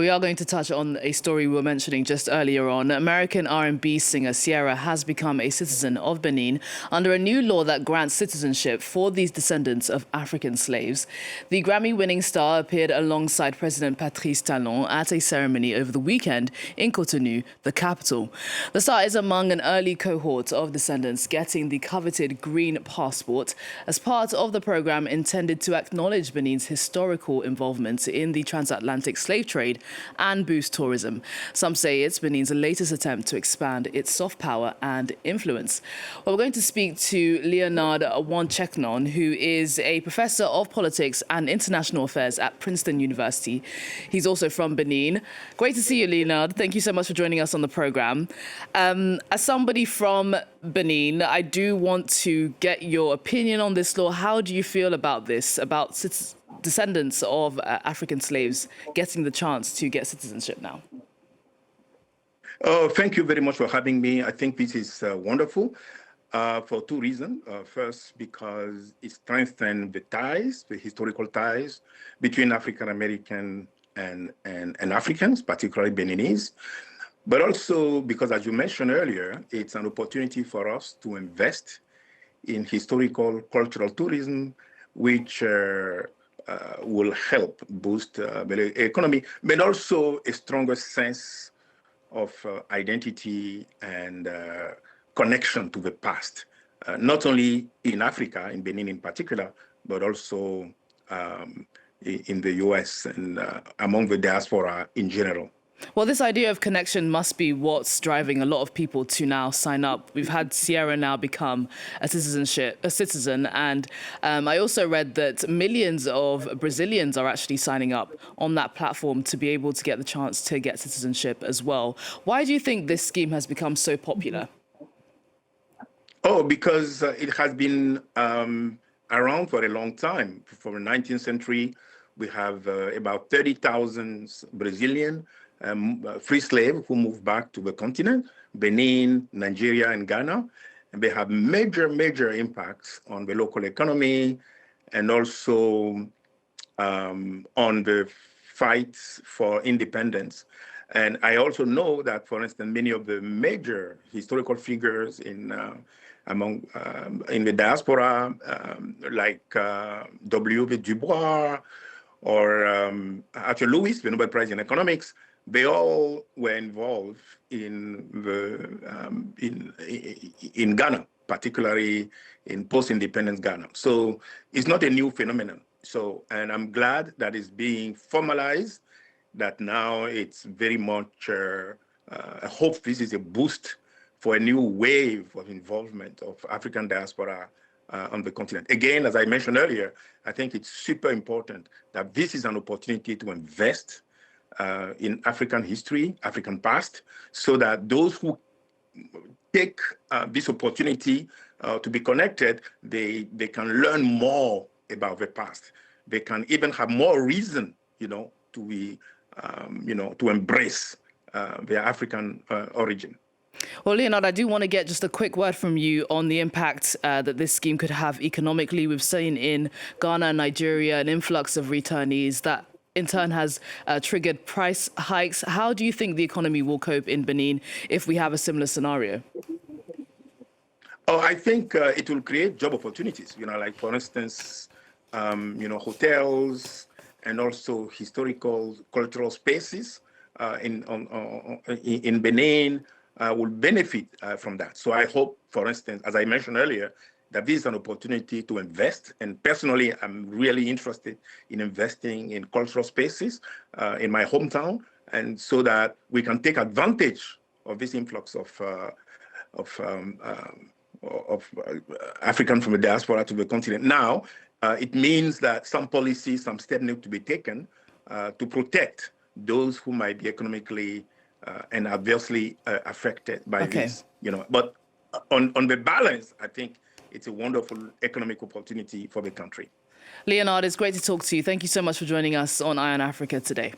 We are going to touch on a story we were mentioning just earlier on. American R&B singer Ciara has become a citizen of Benin under a new law that grants citizenship for these descendants of African slaves. The Grammy-winning star appeared alongside President Patrice Talon at a ceremony over the weekend in Cotonou, the capital. The star is among an early cohort of descendants getting the coveted green passport as part of the program intended to acknowledge Benin's historical involvement in the transatlantic slave trade and boost tourism. Some say it's Benin's latest attempt to expand its soft power and influence. Well, we're going to speak to Leonard Wantchekon, who is a professor of politics and international affairs at Princeton University. He's also from Benin. Great to see you, Leonard. Thank you so much for joining us on the program. As somebody from Benin, I do want to get your opinion on this law. How do you feel about this, about descendants of African slaves getting the chance to get citizenship now? Oh, thank you very much for having me. I think this is wonderful for two reasons. First, because it strengthens the ties, the historical ties between African American and Africans, particularly Beninese. But also because, as you mentioned earlier, it's an opportunity for us to invest in historical cultural tourism, which will help boost the economy, but also a stronger sense of identity and connection to the past, not only in Africa, in Benin in particular, but also in the US and among the diaspora in general. Well, this idea of connection must be what's driving a lot of people to now sign up. We've had Ciara now become a citizen, and I also read that millions of Brazilians are actually signing up on that platform to be able to get the chance to get citizenship as well. Why do you think this scheme has become so popular? Oh, because it has been around for a long time. From the 19th century, we have about 30,000 Brazilian free slaves who moved back to the continent, Benin, Nigeria, and Ghana. And they have major impacts on the local economy and also on the fights for independence. And I also know that, for instance, many of the major historical figures in the diaspora, like W.B. Du Bois or Arthur Lewis, the Nobel Prize in Economics, they all were involved in Ghana, particularly in post-independence Ghana. So it's not a new phenomenon. And I'm glad that it's being formalized, that now it's very much, I hope this is a boost for a new wave of involvement of African diaspora on the continent. Again, as I mentioned earlier, I think it's super important that this is an opportunity to invest in African history, African past, so that those who take this opportunity to be connected, they can learn more about the past. They can even have more reason, to be, to embrace their African origin. Well, Leonard, I do want to get just a quick word from you on the impact that this scheme could have economically. We've seen in Ghana and Nigeria an influx of returnees that in turn has triggered price hikes. How do you think the economy will cope in Benin if we have a similar scenario? Oh, I think it will create job opportunities, like, for instance, hotels and also historical cultural spaces in Benin will benefit from that. So I hope, for instance, as I mentioned earlier, that this is an opportunity to invest. And personally, I'm really interested in investing in cultural spaces in my hometown, and so that we can take advantage of this influx of African from the diaspora to the continent. Now, it means that some policies, some steps need to be taken to protect those who might be economically and adversely affected by this. But on the balance, I think it's a wonderful economic opportunity for the country. Leonard, it's great to talk to you. Thank you so much for joining us on Eye on Africa today.